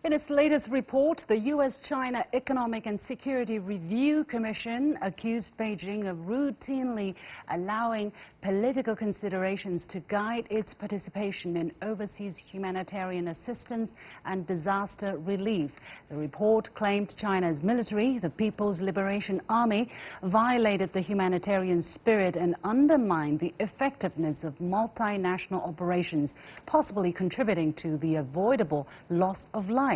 In its latest report, the U.S.-China Economic and Security Review Commission accused Beijing of routinely allowing political considerations to guide its participation in overseas humanitarian assistance and disaster relief. The report claimed China's military, the People's Liberation Army, violated the humanitarian spirit and undermined the effectiveness of multinational operations, possibly contributing to the avoidable loss of life.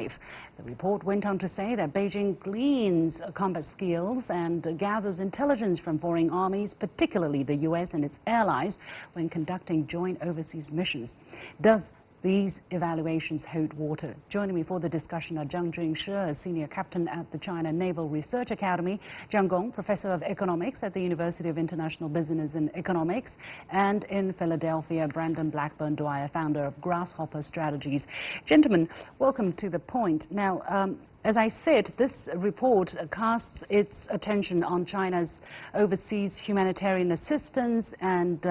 The report went on to say that Beijing gleans combat skills and gathers intelligence from foreign armies, particularly the U.S. and its allies, when conducting joint overseas missions. Does these evaluations hold water? Joining me for the discussion are Zhang Junshe, a senior captain at the China Naval Research Academy, Gong, professor of economics at the University of International Business and Economics, and in Philadelphia, Brandon Blackburn-Dwyer, founder of Grasshopper Strategies. Gentlemen, welcome to The Point. Now, as I said, this report casts its attention on China's overseas humanitarian assistance and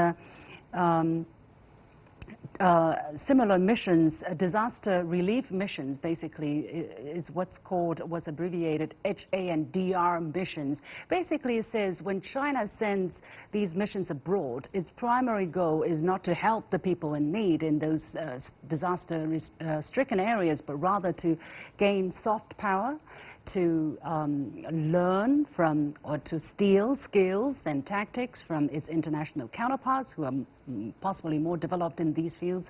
similar missions, disaster relief missions, basically, is what's abbreviated HA&DR missions. Basically, it says when China sends these missions abroad, its primary goal is not to help the people in need in those disaster-stricken areas, but rather to gain soft power, to learn from or to steal skills and tactics from its international counterparts who are possibly more developed in these fields,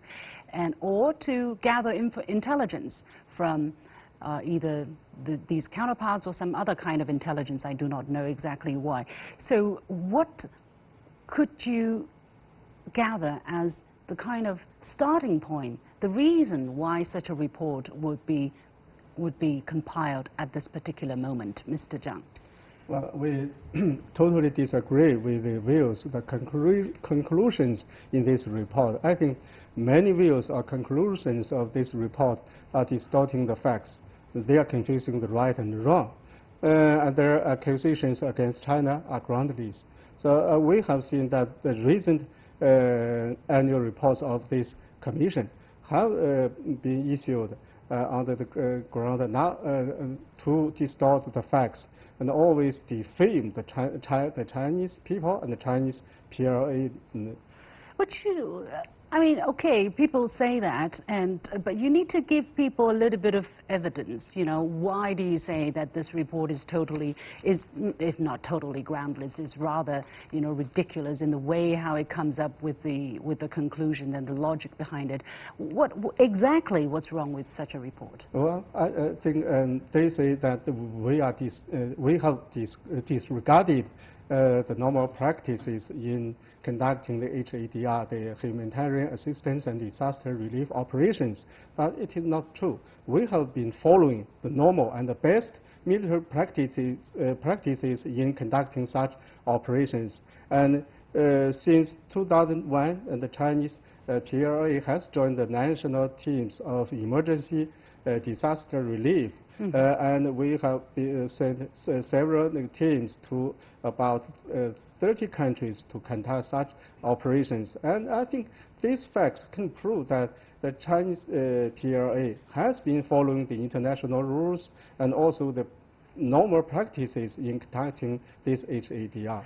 and or to gather intelligence from either these counterparts or some other kind of intelligence. I do not know exactly why. So what could you gather as the kind of starting point, the reason why such a report would be compiled at this particular moment, Mr. Zhang? Well, we totally disagree with the views, the conclusions in this report. I think many views or conclusions of this report are distorting the facts. They are confusing the right and the wrong. And their accusations against China are groundless. So we have seen that the recent annual reports of this commission have been issued under the ground now to distort the facts and always defame the Chinese people and the Chinese PLA. But I mean, okay, people say that, but you need to give people a little bit of evidence. You know, why do you say that this report is if not totally groundless, is rather, you know, ridiculous in the way how it comes up with the conclusion and the logic behind it? Exactly what's wrong with such a report? Well, I think they say that we have disregarded the normal practices in conducting the HADR, the humanitarian assistance and disaster relief operations. But it is not true. We have been following the normal and the best military practices in conducting such operations. And since 2001, the Chinese PLA has joined the national teams of emergency disaster relief. And we have sent several teams to about 30 countries to conduct such operations. And I think these facts can prove that the Chinese PLA has been following the international rules and also the normal practices in conducting this HADR.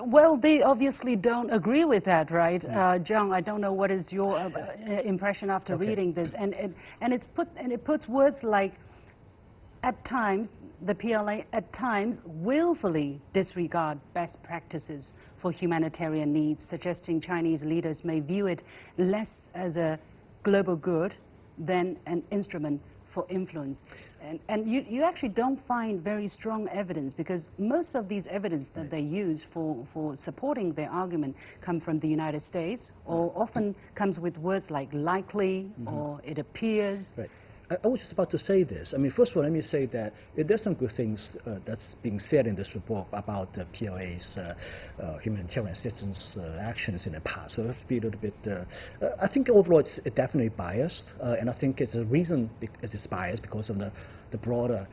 Well, they obviously don't agree with that, right? Zhang, I don't know what is your impression after reading this. And it puts words like, at times, the PLA at times willfully disregard best practices for humanitarian needs, suggesting Chinese leaders may view it less as a global good than an instrument for influence. And you actually don't find very strong evidence, because most of these evidence that they use for supporting their argument come from the United States, or often comes with words like likely or it appears. Right. I was just about to say this. I mean, first of all, let me say that there's some good things that's being said in this report about the PLA's humanitarian assistance actions in the past. So I have to be a little bit. I think overall it's definitely biased, and I think it's a reason it's biased because of the broader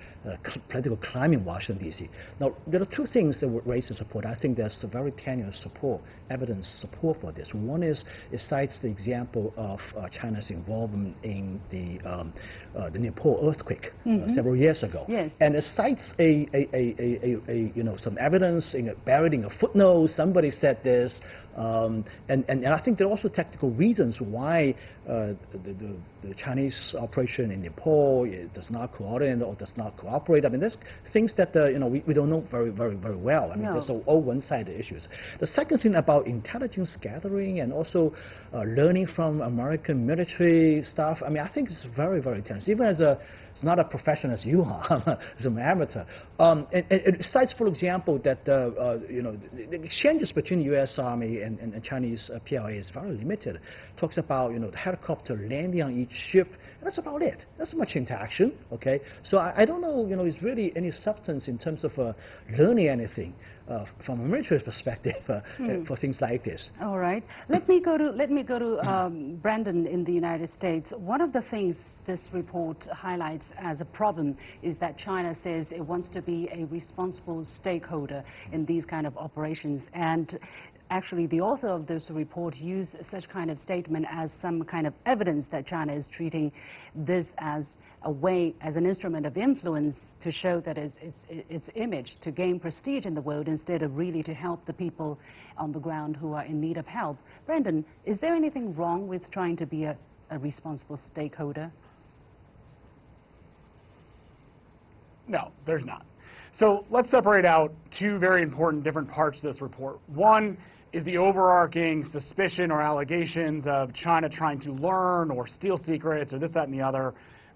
political climate in Washington, D.C. Now, there are two things that were raised in support. I think there's a very tenuous support, evidence support for this. One is it cites the example of China's involvement in the the Nepal earthquake several years ago. Yes. And it cites some evidence buried in a footnote. Somebody said this, and I think there are also technical reasons why the Chinese operation in Nepal does not coordinate or does not cooperate. I mean, there's things that we don't know very well. I mean, there's all one-sided issues. The second thing about intelligence gathering and also learning from American military stuff, I mean, I think it's very intense. Even as it's not a professional as you are, as an amateur. And it cites, for example, that the exchanges between the U.S. Army and Chinese PLA is very limited. Talks about the helicopter landing on each ship, and that's about it. That's much interaction. Okay, so I don't know. Is really any substance in terms of learning anything from a military perspective for things like this. All right. Let me go to Brandon in the United States. One of the things this report highlights as a problem is that China says it wants to be a responsible stakeholder in these kind of operations. And actually, the author of this report used such kind of statement as some kind of evidence that China is treating this as a way, as an instrument of influence to show that its image, to gain prestige in the world instead of really to help the people on the ground who are in need of help. Brandon, is there anything wrong with trying to be a responsible stakeholder? No, there's not. So let's separate out two very important different parts of this report. One is the overarching suspicion or allegations of China trying to learn or steal secrets or this, that, and the other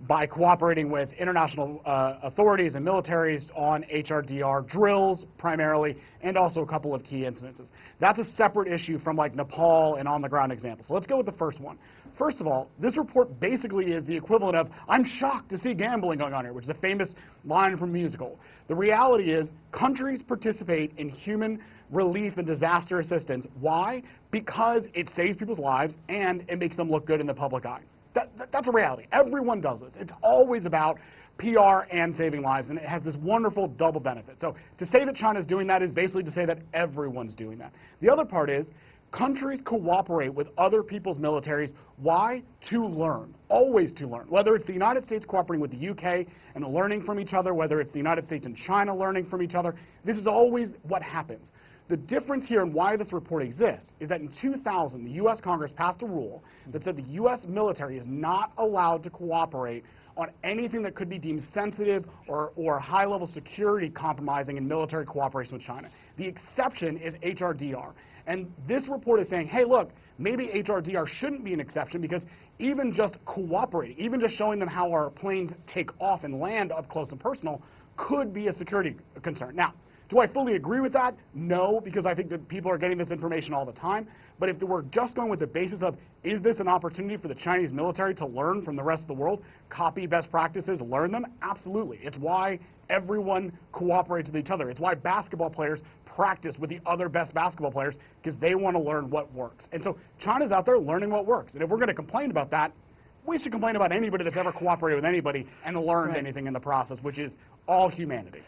by cooperating with international authorities and militaries on HRDR drills primarily, and also a couple of key incidences. That's a separate issue from like Nepal and on-the-ground examples. So let's go with the first one. First of all, this report basically is the equivalent of, I'm shocked to see gambling going on here, which is a famous line from a musical. The reality is countries participate in human relief and disaster assistance. Why? Because it saves people's lives and it makes them look good in the public eye. That's a reality. Everyone does this. It's always about PR and saving lives, and it has this wonderful double benefit. So to say that China's doing that is basically to say that everyone's doing that. The other part is countries cooperate with other people's militaries. Why? To learn. Always to learn. Whether it's the United States cooperating with the UK and learning from each other, whether it's the United States and China learning from each other, this is always what happens. The difference here and why this report exists is that in 2000, the U.S. Congress passed a rule that said the U.S. military is not allowed to cooperate on anything that could be deemed sensitive or high-level security compromising in military cooperation with China. The exception is HRDR. And this report is saying, hey, look, maybe HRDR shouldn't be an exception because even just cooperating, even just showing them how our planes take off and land up close and personal could be a security concern. Now, do I fully agree with that? No, because I think that people are getting this information all the time. But if we're just going with the basis of, is this an opportunity for the Chinese military to learn from the rest of the world, copy best practices, learn them? Absolutely. It's why everyone cooperates with each other. It's why basketball players practice with the other best basketball players, because they want to learn what works. And so China's out there learning what works. And if we're going to complain about that, we should complain about anybody that's ever cooperated with anybody and learned anything in the process, which is all humanity.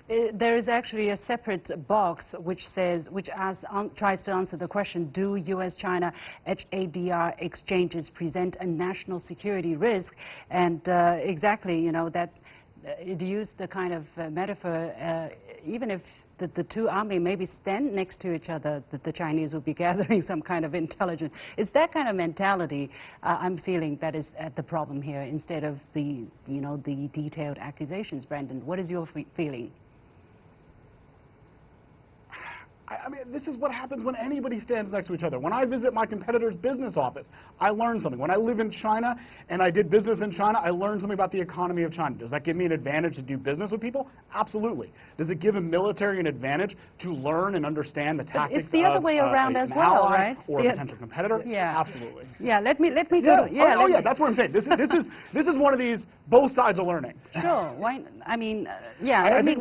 There is actually a separate box which tries to answer the question, do U.S.-China HADR exchanges present a national security risk? And exactly, that it used the kind of metaphor, even if the two armies maybe stand next to each other, that the Chinese will be gathering some kind of intelligence. It's that kind of mentality I'm feeling that is at the problem here, instead of the detailed accusations. Brandon, what is your feeling? I mean, this is what happens when anybody stands next to each other. When I visit my competitor's business office, I learn something. When I live in China and I did business in China, I learned something about the economy of China. Does that give me an advantage to do business with people? Absolutely. Does it give a military an advantage to learn and understand the tactics it's the other way around as well, right? Or a potential competitor? Yeah. Absolutely. Yeah, let me go to, yeah, that's what I'm saying. This is one of these both sides are learning. Sure. Why? I mean, I think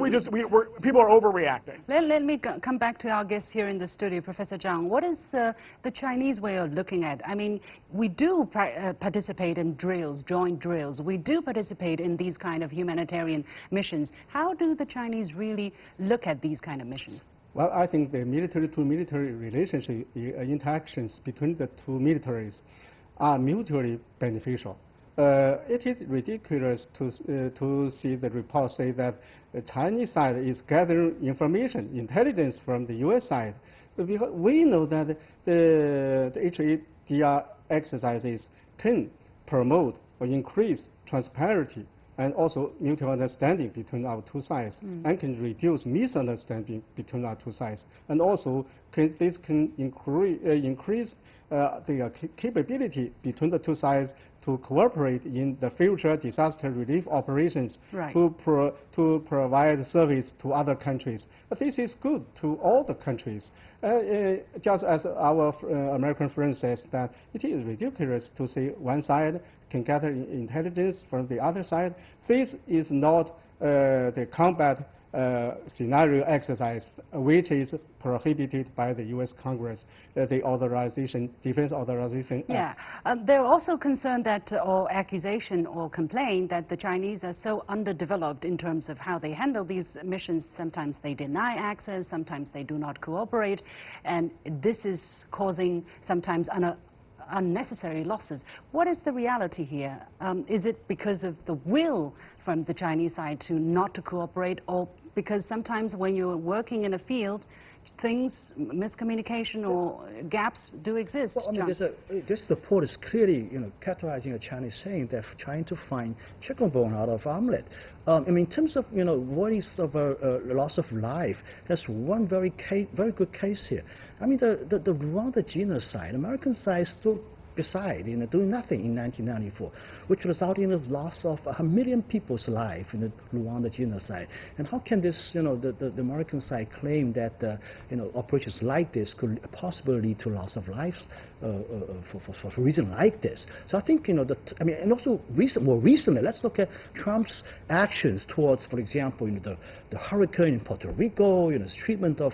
people are overreacting. Let me come back to our guest here in the studio, Professor Zhang. What is the Chinese way of looking at? I mean, we do participate in drills, joint drills. We do participate in these kind of humanitarian missions. How do the Chinese really look at these kind of missions? Well, I think the military-to-military relationship, interactions between the two militaries are mutually beneficial. it is ridiculous to see the report say that the Chinese side is gathering information, intelligence from the U.S. side. Because we know that the HADR exercises can promote or increase transparency and also mutual understanding between our two sides, and can reduce misunderstanding between our two sides. And also, this can increase the capability between the two sides to cooperate in the future disaster relief operations, right, to provide service to other countries. But this is good to all the countries. Just as our American friend says that it is ridiculous to say one side can gather intelligence from the other side. This is not the combat scenario exercise, which is prohibited by the U.S. Congress, the Defense Authorization Yeah, Act. they're also concerned that, or accusation or complaint that the Chinese are so underdeveloped in terms of how they handle these missions. Sometimes they deny access, sometimes they do not cooperate, and this is causing sometimes unnecessary losses. What is the reality here? Is it because of the will from the Chinese side to not to cooperate, or because sometimes when you're working in a field, miscommunication or gaps do exist? Well, I mean, this report is clearly, characterizing the Chinese saying they're trying to find chicken bone out of omelet. I mean, in terms of, worries of a loss of life, there's one very good case here. I mean, the Rwanda genocide, American side stood beside, doing nothing in 1994, which resulted in the loss of 1 million people's life in the Rwanda genocide. And how can this, the American side claim that, operations like this could possibly lead to loss of lives for a reason like this? So I think, and also more recently, let's look at Trump's actions towards, for example, the hurricane in Puerto Rico, his treatment of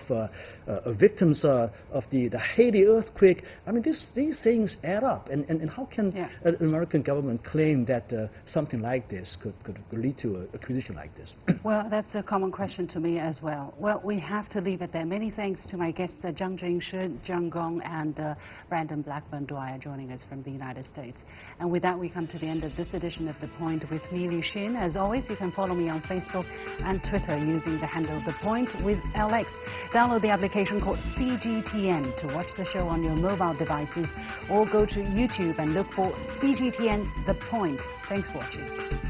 victims of the Haiti earthquake. I mean, these things add up. And how can an American government claim that something like this could lead to a acquisition like this? Well, that's a common question to me as well. Well, we have to leave it there. Many thanks to my guests, Zhang Junshe, Gong, and Brandon Blackburn-Dwyer, joining us from the United States. And with that, we come to the end of this edition of The Point with me, Li Xin. As always, you can follow me on Facebook and Twitter using the handle The Point with LX. Download the application called CGTN to watch the show on your mobile devices, or go to YouTube and look for CGTN The Point. Thanks for watching.